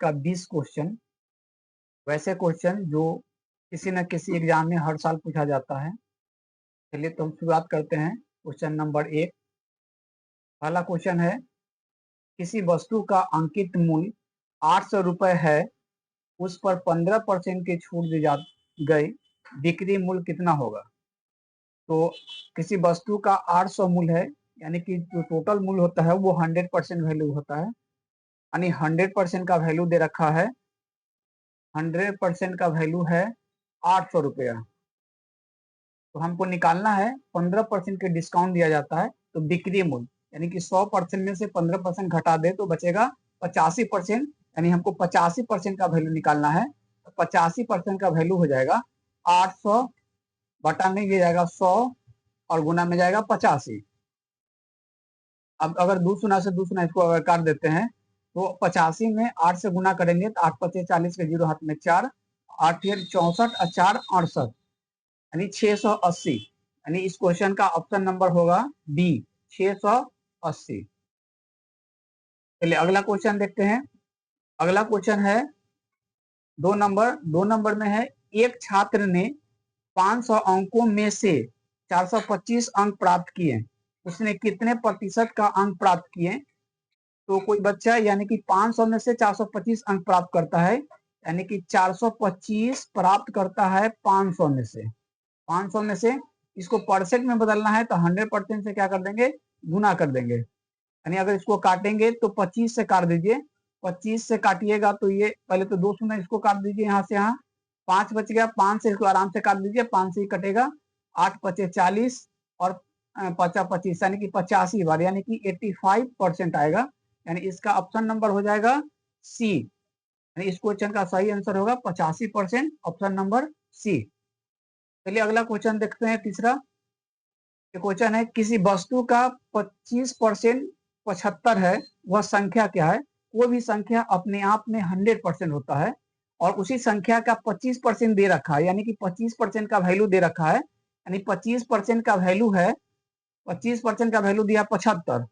का 20 क्वेश्चन, वैसे क्वेश्चन जो किसी न किसी एग्जाम में हर साल पूछा जाता है। चलिए तो हम शुरुआत करते हैं। क्वेश्चन नंबर 1, पहला क्वेश्चन है, किसी वस्तु का अंकित मूल्य 800 रुपए है, उस पर 15% की छूट दी जा गई, बिक्री मूल्य कितना होगा? तो किसी वस्तु का 800 मूल्य है, यानी कि जो टोटल मूल्य होता है वो 100% वैल्यू होता है, यानी 100% का वैल्यू दे रखा है। 100% का वैल्यू है 800 रुपया। तो हमको निकालना है, 15% के डिस्काउंट दिया जाता है, तो बिक्री मूल्य यानी कि 100% में से 15% घटा दे तो बचेगा 85%, यानी हमको 85% का वैल्यू निकालना है। तो 85% का वैल्यू हो जाएगा 800 बटा में ये जाएगा 100 और गुना में जाएगा 85। अब अगर 2 शून्य से 2 शून्य इसको अगर काट देते हैं तो 85 में 8 से गुना करेंगे तो 8 पचे 40 के 0 हाथ में 4, 8 64 और 4 68, यानी 680। यानी इस क्वेश्चन का ऑप्शन नंबर होगा बी, 680। चलिए अगला क्वेश्चन देखते हैं। अगला क्वेश्चन है 2 नंबर में है, एक छात्र ने 500 अंकों में से 425 अंक प्राप्त किए, उसने कितने प्रतिशत का अंक प्राप्त किए? तो कोई बच्चा यानी कि 500 में से 425 अंक प्राप्त करता है, यानी कि 425 प्राप्त करता है 500 में से। 500 में से इसको परसेंट में बदलना है तो 100% से क्या कर देंगे, गुना कर देंगे। यानी अगर इसको काटेंगे तो 25 से काट दीजिए, 25 से काटिएगा तो ये पहले तो 2 शून्य इसको काट दीजिए यहाँ से, यहाँ 5 बच गया, 5 से इसको आराम से काट दीजिए, 5 से ही कटेगा, 8 पचे 40 और 50 25 यानी कि 85 बार, यानी कि 85% आएगा। यानी इसका ऑप्शन नंबर हो जाएगा सी, यानी इस क्वेश्चन का सही आंसर होगा 85%, ऑप्शन नंबर सी। चलिए अगला क्वेश्चन देखते हैं, तीसरा क्वेश्चन है, किसी वस्तु का 25% 75 है, वह संख्या क्या है? कोई भी संख्या अपने आप में 100% होता है और उसी संख्या का 25% दे रखा है, यानी कि 25% का वैल्यू दे रखा है, यानी 25% का वैल्यू है, 25% का वैल्यू दिया 75।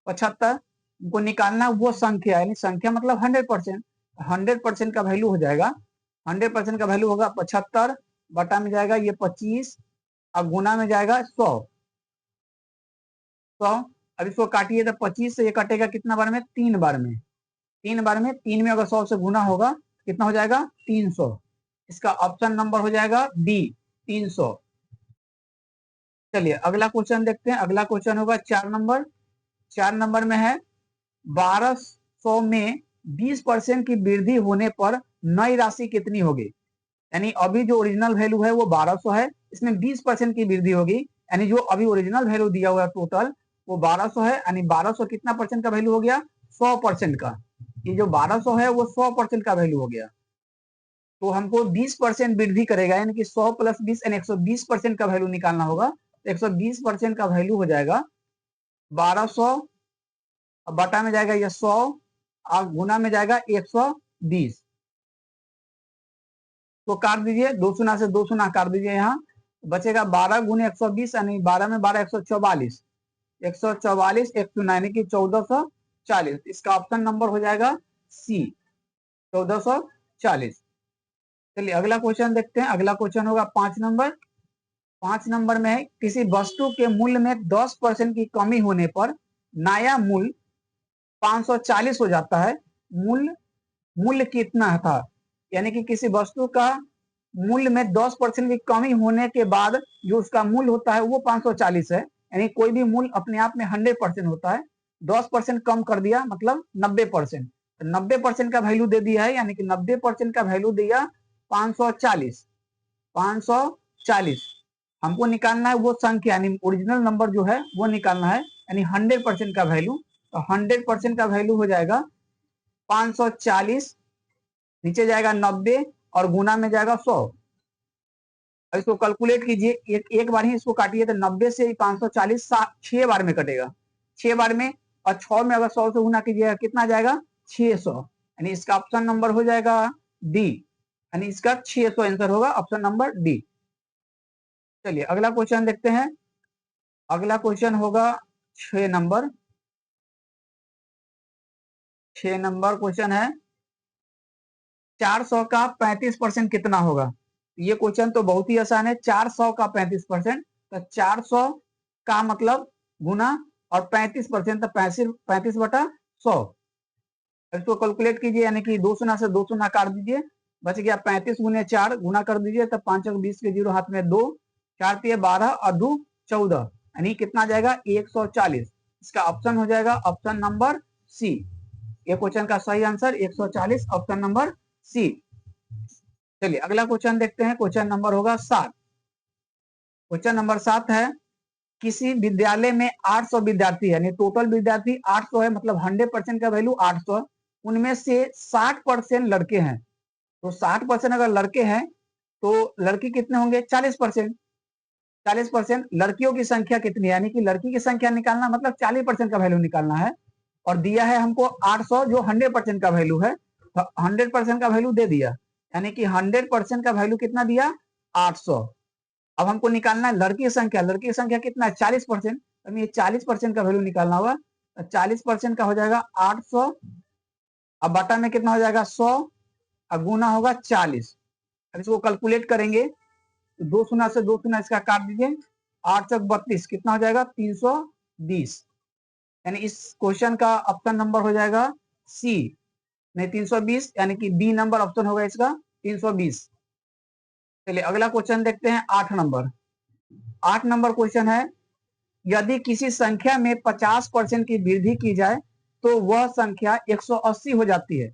75 को निकालना वो संख्या, यानी संख्या मतलब 100%, 100% का वैल्यू हो जाएगा, 100% का वैल्यू होगा 75 बटा में जाएगा ये 25 और गुना में जाएगा 100। 100 अब इसको काटिए तो 25 से ये कटेगा कितना बार में, 3 बार में, 3 बार में, 3 में अगर 100 से गुना होगा कितना हो जाएगा, 300। इसका ऑप्शन नंबर हो जाएगा बी, 300। चलिए अगला क्वेश्चन देखते हैं। अगला क्वेश्चन होगा 4 नंबर। 4 नंबर में है, 1200 में 20% की वृद्धि होने पर नई राशि कितनी होगी? यानी अभी जो ओरिजिनल वैल्यू है वो 1200 है, इसमें 20% की वृद्धि होगी, यानी जो अभी ओरिजिनल वैल्यू दिया हुआ है टोटल वो 1200 है, यानी 1200 कितना परसेंट का वैल्यू हो गया, 100% का। ये जो 1200 है वो 100% का वैल्यू हो गया, तो हमको 20% वृद्धि करेगा, यानी कि 100 प्लस 20 यानी 120% का वैल्यू निकालना होगा। 120% का वैल्यू हो जाएगा 1200 बटा में जाएगा ये 100 और गुना में जाएगा 120। तो काट दीजिए, 2 शून्य से 2 शून्य काट दीजिए, यहाँ बचेगा 12 गुने 120, यानी 12 में 12 144, 144 एक शून्य यानी कि 1440। इसका ऑप्शन नंबर हो जाएगा सी, 1440। चलिए अगला क्वेश्चन देखते हैं। अगला क्वेश्चन होगा 5 नंबर। 5 नंबर में है, किसी वस्तु के मूल्य में 10% की कमी होने पर नया मूल्य 540 हो जाता है, मूल्य मूल्य कितना था? यानी कि किसी वस्तु का मूल्य में 10% की कमी होने के बाद जो उसका मूल्य होता है वो 540 है, यानी कोई भी मूल्य अपने आप में 100% होता है, 10% कम कर दिया मतलब 90%, 90% का वैल्यू दे दिया है, यानी कि 90% का वैल्यू दिया 540। 540 हमको निकालना है वो संख्या, यानी ओरिजिनल नंबर जो है वो निकालना है, यानी 100% का वैल्यू। तो 100% का वैल्यू हो जाएगा 540, नीचे जाएगा 90 और गुना में जाएगा 100। इसको कैलकुलेट कीजिए, एक बार ही इसको काटिए तो 90 से 540 6 बार में कटेगा, 6 बार में, और 6 में अगर 100 से गुना कीजिएगा कितना जाएगा, 600, यानी इसका ऑप्शन नंबर हो जाएगा डी, यानी इसका 600 आंसर होगा, ऑप्शन नंबर डी। चलिए अगला क्वेश्चन देखते हैं। अगला क्वेश्चन होगा 6 नंबर। 6 नंबर क्वेश्चन है, 400 का 35% कितना होगा? ये क्वेश्चन तो बहुत ही आसान है। 400 का 35%, तो 400 का मतलब गुना और 35% तो 35/100। इसको कैलकुलेट कीजिए, यानी कि 2 शून्य से 2 शून्य काट दीजिए, बच गया 35 गुने 4, गुना कर दीजिए तो 5 और 20 के 0 हाथ में 2, 4 तिये 12 और 2 14, यानी कितना आ जाएगा 140। इसका ऑप्शन हो जाएगा ऑप्शन नंबर सी। ये क्वेश्चन का सही आंसर 140, ऑप्शन नंबर सी। चलिए अगला क्वेश्चन देखते हैं। क्वेश्चन नंबर होगा 7। क्वेश्चन नंबर 7 है, किसी विद्यालय में 800 विद्यार्थी है, यानी टोटल विद्यार्थी 800 है, मतलब 100% का वैल्यू 800। उनमें से 60% लड़के हैं। तो 60% अगर लड़के हैं तो लड़की कितने होंगे? 40%। 40% लड़कियों की संख्या कितनी है, यानी कि लड़की की संख्या निकालना मतलब 40% का वैल्यू निकालना है। और दिया है हमको 800 जो 100% का वैल्यू है, तो 100% का वैल्यू दे दिया, यानी कि 100% का वैल्यू कितना दिया? 800। अब हमको निकालना है लड़की की संख्या। लड़की की संख्या कितना है? 40%। तो ये 40% का वैल्यू निकालना होगा। तो 40% का हो जाएगा 800, अब बटा में कितना हो जाएगा 100, अब गुना होगा 40। अब इसको कैलकुलेट करेंगे तो 2 शून्य से 2 शून्य इसका काट दीजिए, 8 चौक 32, कितना हो जाएगा 320। यानी इस क्वेश्चन का ऑप्शन नंबर हो जाएगा सी, नहीं 320, यानी कि बी नंबर ऑप्शन होगा इसका 320। चलिए अगला क्वेश्चन देखते हैं 8 नंबर। 8 नंबर क्वेश्चन है, यदि किसी संख्या में 50% की वृद्धि की जाए तो वह संख्या 180 हो जाती है।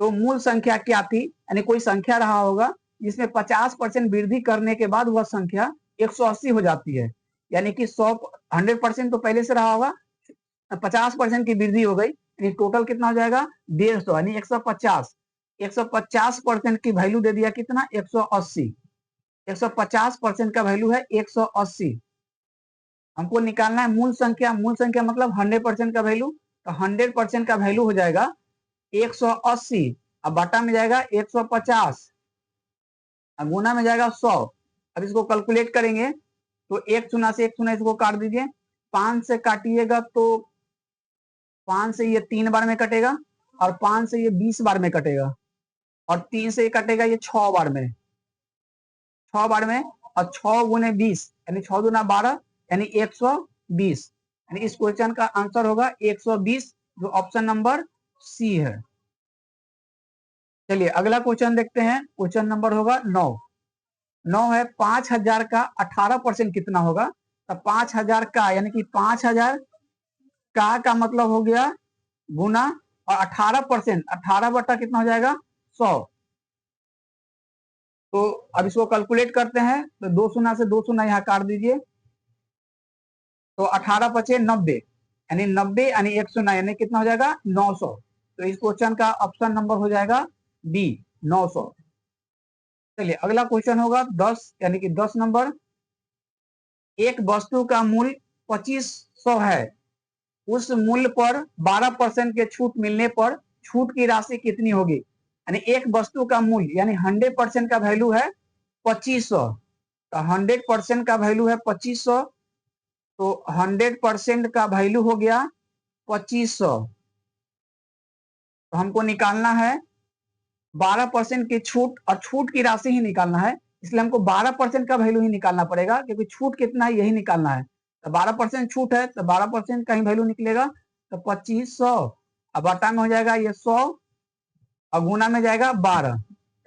तो मूल संख्या क्या थी? यानी कोई संख्या रहा होगा जिसमें 50% वृद्धि करने के बाद वह संख्या 180 हो जाती है, यानी कि 100% तो पहले से रहा होगा, 50% की वृद्धि हो गई, यानी टोटल कितना हो जाएगा 150, यानी 150। 150% की वैल्यू दे दिया कितना? 180। 150% का वैल्यू है 180। हमको निकालना है मूल संख्या। मूल संख्या मतलब 100% का वैल्यू, तो 100% का वैल्यू हो जाएगा 180, अब बाटा में जाएगा 150, अब गुना में जाएगा 100। अब इसको कैलकुलेट करेंगे तो 1 शून्य से 1 शून्य इसको काट दीजिए, 5 से काटिएगा तो 5 से ये 3 बार में कटेगा, और 5 से ये 20 बार में कटेगा, और 3 से ये कटेगा ये 6 बार में, 6 बार में, और 6 गुने 20 यानी 6 दूना 12, यानी 120। यानी इस क्वेश्चन का आंसर होगा 120, जो ऑप्शन नंबर सी है। चलिए अगला क्वेश्चन देखते हैं। क्वेश्चन नंबर होगा 9। 9 है, 5000 का 18% कितना होगा? तो 5000 का यानी कि 5000 का मतलब हो गया गुना, और 18%, 18 बटा कितना हो जाएगा 100। तो अब इसको कैलकुलेट करते हैं तो 2 शून्य से 2 शून्य यहाँ काट दीजिए, तो 18 पचे 90, यानी 90 यानी 1 शून्य, यानी कितना हो जाएगा 900। तो इस क्वेश्चन का ऑप्शन नंबर हो जाएगा बी, 900। चलिए अगला क्वेश्चन होगा 10, यानी कि 10 नंबर। एक वस्तु का मूल्य 2500 है, उस मूल्य पर 12% के छूट मिलने पर छूट की राशि कितनी होगी? यानी एक वस्तु का मूल्य, यानी 100% का वैल्यू है 2500, तो 100% का वैल्यू है 2500, तो 100% का वैल्यू हो गया 2500। तो हमको निकालना है 12% की छूट, और छूट की राशि ही निकालना है, इसलिए हमको 12% का वैल्यू ही निकालना पड़ेगा, क्योंकि छूट कितना है यही निकालना है। तो 12% छूट है तो 12% का ही वैल्यू निकलेगा, तो 2500, अब बटा में हो जाएगा ये 100, और गुना में जाएगा 12।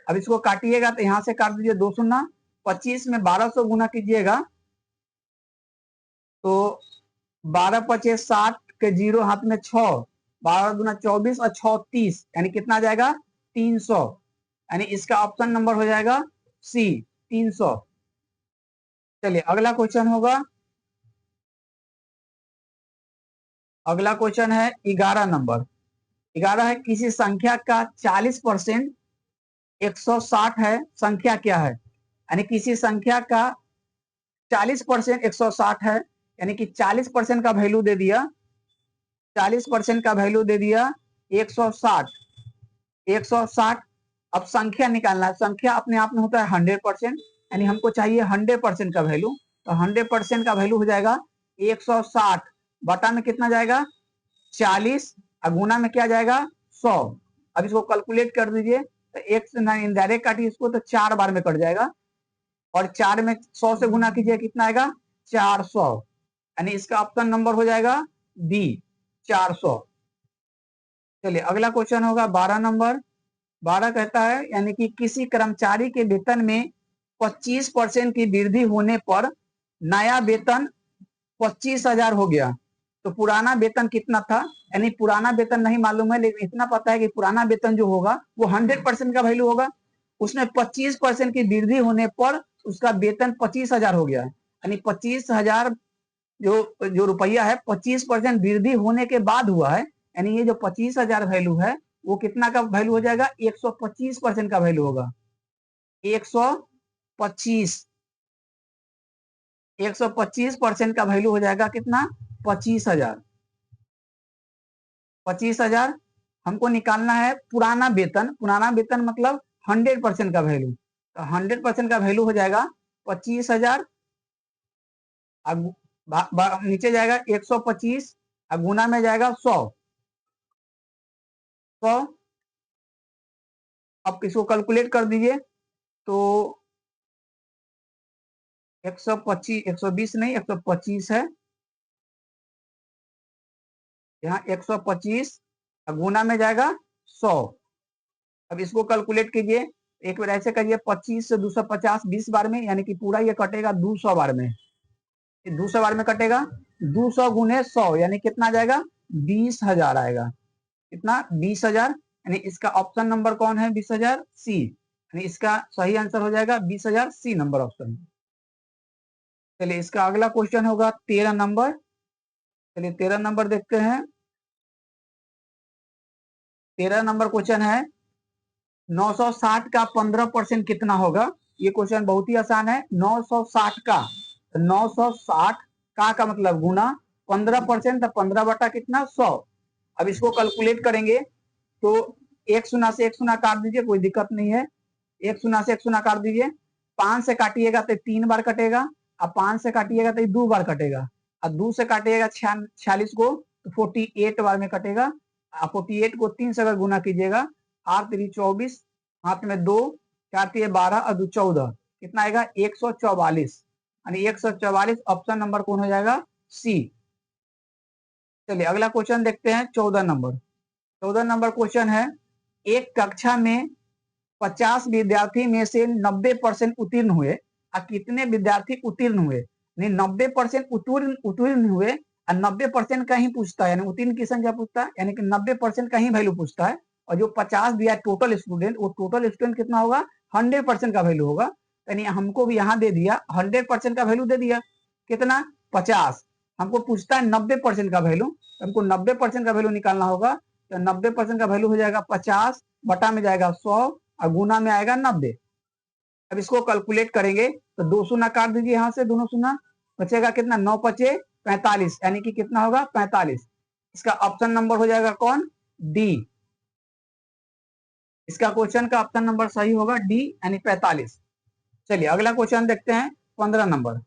अब इसको काटिएगा तो यहाँ से काट दीजिए 2 शून्य, 25 में 1200 गुना कीजिएगा तो 12 पचे 60 के 0 हाथ में 6, 12 दूना 24 और 6 30, यानी कितना आ जाएगा 300। यानी इसका ऑप्शन नंबर हो जाएगा सी, 300। चलिए अगला क्वेश्चन होगा, अगला क्वेश्चन है 11 नंबर। 11 है, किसी संख्या का 40% 160 है, संख्या क्या है? यानी किसी संख्या का 40% 160 है, यानी कि 40% का वैल्यू दे दिया, 40% का वैल्यू दे दिया 160। 160, अब संख्या निकालना है। संख्या अपने आप में होता है 100%, यानी हमको चाहिए 100% का वैल्यू, तो 100% का वैल्यू हो जाएगा 160, बटा में कितना जाएगा 40, और गुना में क्या जाएगा 100। अब इसको कैलकुलेट कर दीजिए, तो एक से इनडायरेक्ट काटिए इसको तो 4 बार में कट जाएगा, और 4 में 100 से गुना कीजिए, कितना आएगा 400, यानी इसका ऑप्शन नंबर हो जाएगा बी 400। चलिए अगला क्वेश्चन होगा 12 नंबर। 12 कहता है यानी कि किसी कर्मचारी के वेतन में 25% की वृद्धि होने पर नया वेतन 25,000 हो गया, तो पुराना वेतन कितना था? यानी पुराना वेतन नहीं मालूम है, लेकिन इतना पता है कि पुराना वेतन जो होगा वो 100% का वैल्यू होगा। उसमें 25% की वृद्धि होने पर उसका वेतन 25,000 हो गया, यानी 25,000 जो जो रुपया है 25% वृद्धि होने के बाद हुआ है, यानी ये जो 25,000 वैल्यू है वो कितना का वैल्यू हो जाएगा? 125% का वैल्यू होगा। 125 125% का वैल्यू हो जाएगा कितना? 25,000। 25,000 हमको निकालना है पुराना वेतन। पुराना वेतन मतलब 100% का वैल्यू, तो 100% का वैल्यू हो जाएगा 25,000, नीचे जाएगा 125, गुना में जाएगा 100। अब इसको कैलकुलेट कर दीजिए, तो 125 120 नहीं 125 है, यहाँ 125 गुना में जाएगा 100। अब इसको कैलकुलेट कीजिए, एक बार ऐसे करिए, 25 से 250 20 बार में, यानी कि पूरा ये कटेगा 200 बार में। 200 बार में कटेगा, 200 गुने 100 यानी कितना जाएगा? 20,000 आएगा। कितना? 20,000, यानी इसका ऑप्शन नंबर कौन है? 20,000 सी, यानी इसका सही आंसर हो जाएगा 20,000 सी नंबर ऑप्शन। चलिए इसका अगला क्वेश्चन होगा 13 नंबर। चलिए 13 नंबर देखते हैं। 13 नंबर क्वेश्चन है 960 का 15% कितना होगा? ये क्वेश्चन बहुत ही आसान है। 960 का, 960 का मतलब गुना 15%, तो 15 बटा कितना? 100। अब इसको कैलकुलेट करेंगे तो एक शून्य से एक शून्य काट दीजिए, कोई दिक्कत नहीं है। एक शून्य से एक शून्य काट दीजिए। 5 से काटिएगा तो 3 बार कटेगा, अब 5 से काटिएगा तो 2 बार कटेगा, और 2 से काटिएगा 46 को तो 48 बार में कटेगा। 48 को 3 से अगर गुना कीजिएगा, 8 3 24, हाथ में 2, 4 3 12 और 2 14, कितना आएगा? 144, यानी 144 ऑप्शन नंबर कौन हो जाएगा? सी। चलिए अगला क्वेश्चन देखते हैं 14 नंबर। 14 नंबर क्वेश्चन है, एक कक्षा में 50 विद्यार्थी में से 90% उत्तीर्ण हुए, और कितने विद्यार्थी उत्तीर्ण हुए? नहीं, 90% उत्तीर्ण हुए और 90% का ही पूछता है, यानी उत्तीर्ण की संख्या पूछता है, यानी कि 90% का ही वैल्यू पूछता है। और जो 50 दिया टोटल स्टूडेंट, वो टोटल स्टूडेंट कितना होगा? 100% का वैल्यू होगा। यानी हमको भी यहाँ दे दिया 100% का वैल्यू दे दिया, कितना? 50। हमको पूछता है 90% का वैल्यू, हमको 90% का वैल्यू निकालना होगा, तो 90% का वैल्यू हो जाएगा 50, बटा में जाएगा 100 और गुना में आएगा 90। अब इसको कैलकुलेट करेंगे तो 2 शून्य काट दीजिए, यहाँ से दोनों शून्य, बचेगा कितना? 9 5 45, यानी कि कितना होगा? 45। इसका ऑप्शन नंबर हो जाएगा कौन? डी। इसका क्वेश्चन का ऑप्शन नंबर सही होगा डी, यानी 45। चलिए अगला क्वेश्चन देखते हैं 15 नंबर।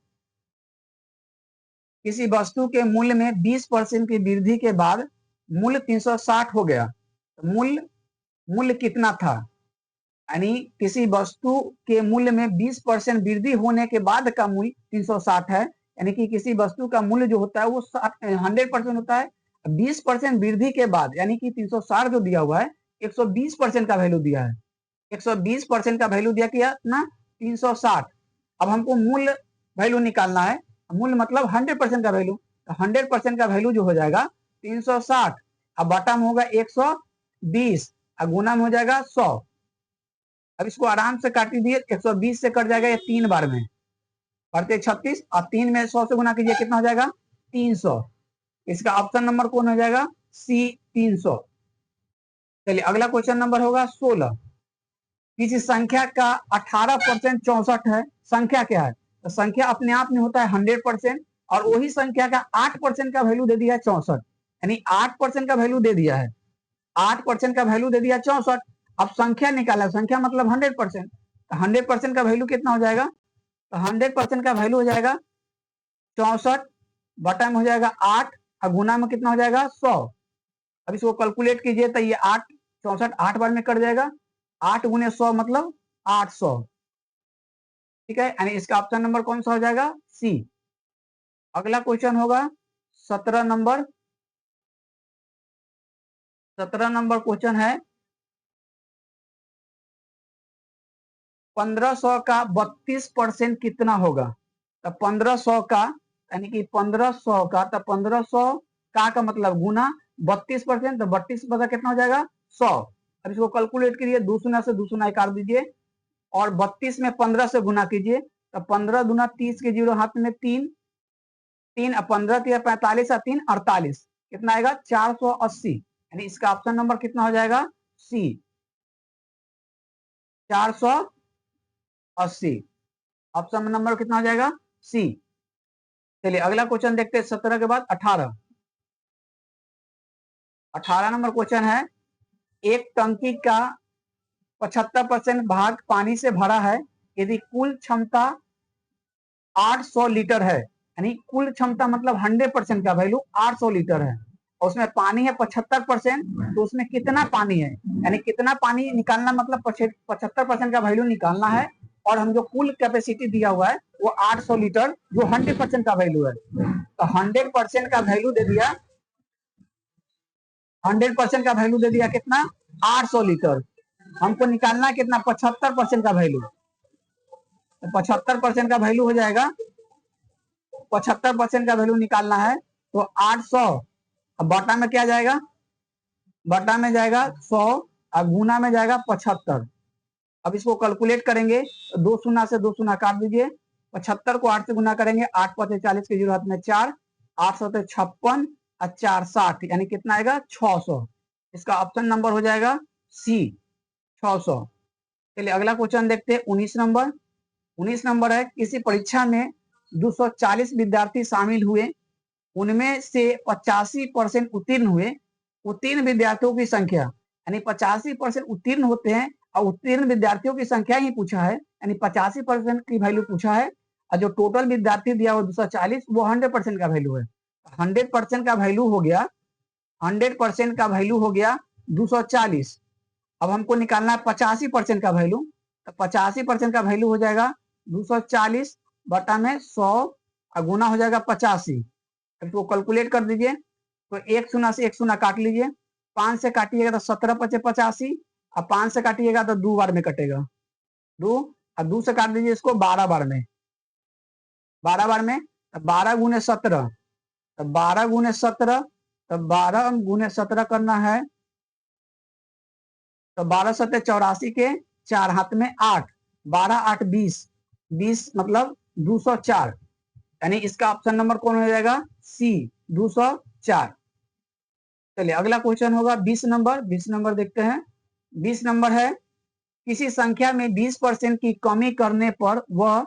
किसी वस्तु के मूल्य में 20% की वृद्धि के बाद मूल्य 360 हो गया, तो मूल्य कितना था? यानी किसी वस्तु के मूल्य में 20% वृद्धि होने के बाद का मूल्य 360 है, यानी कि किसी वस्तु का मूल्य जो होता है वो 100% होता है। 20% वृद्धि के बाद, यानी कि 360 जो दिया हुआ है, 120% का वैल्यू दिया है। 120% का वैल्यू दिया किया ना 360। अब हमको मूल्य वैल्यू निकालना है, मूल्य मतलब 100% का वैल्यू, तो 100% का वैल्यू जो हो जाएगा 360, अब बटा में होगा 120 और गुना में हो जाएगा 100। अब इसको आराम से काट दीजिए, 120 से कट जाएगा ये 3 बार में, बढ़ते 36 और 3 में 100 से गुना कीजिए, कितना हो जाएगा? 300। इसका ऑप्शन नंबर कौन हो जाएगा? सी 300। चलिए अगला क्वेश्चन नंबर होगा 16। किसी संख्या का 18% 64 है, संख्या क्या है? तो संख्या अपने आप में होता है 100%, और वही संख्या का 8% का वैल्यू दे दिया है 64, यानी 8% का वैल्यू दे दिया है, 8% का वैल्यू दे दिया 64। अब संख्या निकाला, संख्या मतलब 100%, तो 100% का वैल्यू कितना हो जाएगा? तो 100% का वैल्यू हो जाएगा 64, बटा में हो जाएगा 8 और गुना में कितना हो जाएगा? 100। अब इसको कैलकुलेट कीजिए, तो ये 8 64 8 बार में कट जाएगा, 8 गुने 100 मतलब 800। ठीक है, यानी इसका ऑप्शन नंबर कौन सा हो जाएगा? सी। अगला क्वेश्चन होगा 17 नंबर। 17 नंबर क्वेश्चन है 1500 का 32% कितना होगा? तो 1500 का यानी कि 1500 का, तो 1500 का मतलब गुना 32%, तो 32% कितना हो जाएगा? 100। अब इसको कैलकुलेट कीजिए, 2 शून्य से 2 शून्य काट दीजिए और 32 में 15 से गुना कीजिए, तो 15 दूना 30 के 0 हाथ में 3, 3 और 15 3 45 और 3 48, कितना आएगा? 480। यानी इसका ऑप्शन नंबर कितना हो जाएगा? सी, 480। ऑप्शन नंबर कितना हो जाएगा? सी। चलिए अगला क्वेश्चन देखते हैं 17 के बाद 18। 18 नंबर क्वेश्चन है एक टंकी का 75% भाग पानी से भरा है, यदि कुल क्षमता 800 लीटर है, यानी कुल क्षमता मतलब 100% का वैल्यू 800 लीटर है और उसमें पानी है 75%, तो उसमें कितना पानी है? यानी कितना पानी निकालना मतलब 75% का वैल्यू निकालना है और हम जो कुल कैपेसिटी दिया हुआ है वो 800 लीटर जो 100% का वैल्यू है, तो 100% का वैल्यू दे दिया, 100% का वैल्यू दे दिया कितना? 800 लीटर। हमको निकालना है कितना? 75% का वैल्यू। तो 75% का वैल्यू हो जाएगा, 75% का वैल्यू निकालना है तो 800, अब बटा में क्या जाएगा? बटा में जाएगा 100 और गुना में जाएगा 75। अब इसको कैलकुलेट करेंगे तो 2 शून्य से 2 शून्य काट दीजिए, 75 को 8 से गुना करेंगे, 8 5 40 के 0 हाथ में 4, 800 56 और 4 60, यानी कितना आएगा? 600। इसका ऑप्शन नंबर हो जाएगा सी, 600। चलिए अगला क्वेश्चन देखते हैं 19 नंबर। 19 नंबर है किसी परीक्षा में 240 विद्यार्थी शामिल हुए, उनमें से 85% उत्तीर्ण हुए। उत्तीर्ण विद्यार्थियों की संख्या, यानी 85% उत्तीर्ण होते हैं और उत्तीर्ण विद्यार्थियों की संख्या ही पूछा है, यानी 85% की वैल्यू पूछा है और जो टोटल विद्यार्थी दिया वो 240, वो 100% का वैल्यू है। 100% का वैल्यू हो गया, 100% का वैल्यू हो गया 240। अब हमको निकालना है 85% का वैल्यू, तो 85% का वैल्यू हो जाएगा 240 बटा में 100 और गुना हो जाएगा 85। इसको कैलकुलेट कर दीजिए, तो 1 शून्य से 1 शून्य काट लीजिए, 5 से काटिएगा तो 17 पचे 85 और 5 से काटिएगा तो 2 बार में कटेगा, 2 और 2 से काट दीजिए इसको 12 बार में, 12 बार में, तो 12 गुने 17, तो 12 गुने 17, तो 12 गुने 17 करना है, तो 12 सत्ते 84 के 4 हाथ में 8, 12 8 20, 20 मतलब 204, यानी इसका ऑप्शन नंबर कौन हो जाएगा? सी, 204। चलिए अगला क्वेश्चन होगा 20 नंबर। 20 नंबर देखते हैं। 20 नंबर है किसी संख्या में 20% की कमी करने पर वह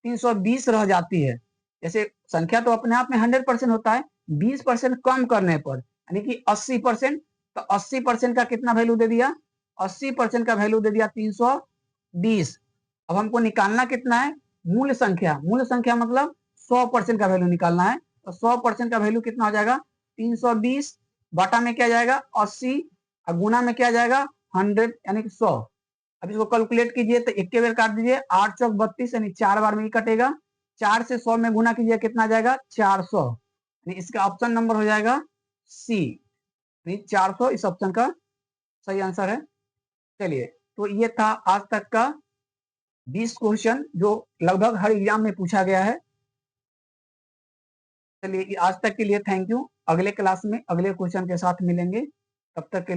320 रह जाती है। जैसे संख्या तो अपने आप में 100% होता है, 20% कम करने पर यानी कि 80%, तो 80% का कितना वैल्यू दे दिया? 80% का वैल्यू दे दिया 320। अब हमको निकालना कितना है? मूल संख्या। मूल संख्या मतलब 100% का वैल्यू निकालना है, तो 100% का वैल्यू कितना हो जाएगा? 320 बटा में क्या जाएगा? 80 और गुना में क्या जाएगा? 100 यानी कि 100। अब इसको कैलकुलेट कीजिए तो एक बार काट दीजिए, 8 चौक 32 यानी 4 बार में ही कटेगा, 4 से 100 में गुना कीजिए कितना जाएगा? 400। इसका ऑप्शन नंबर हो जाएगा सी, 400 इस ऑप्शन का सही आंसर है। चलिए तो ये था आज तक का 20 क्वेश्चन जो लगभग हर एग्जाम में पूछा गया है। चलिए आज तक के लिए थैंक यू। अगले क्लास में अगले क्वेश्चन के साथ मिलेंगे, तब तक के लिए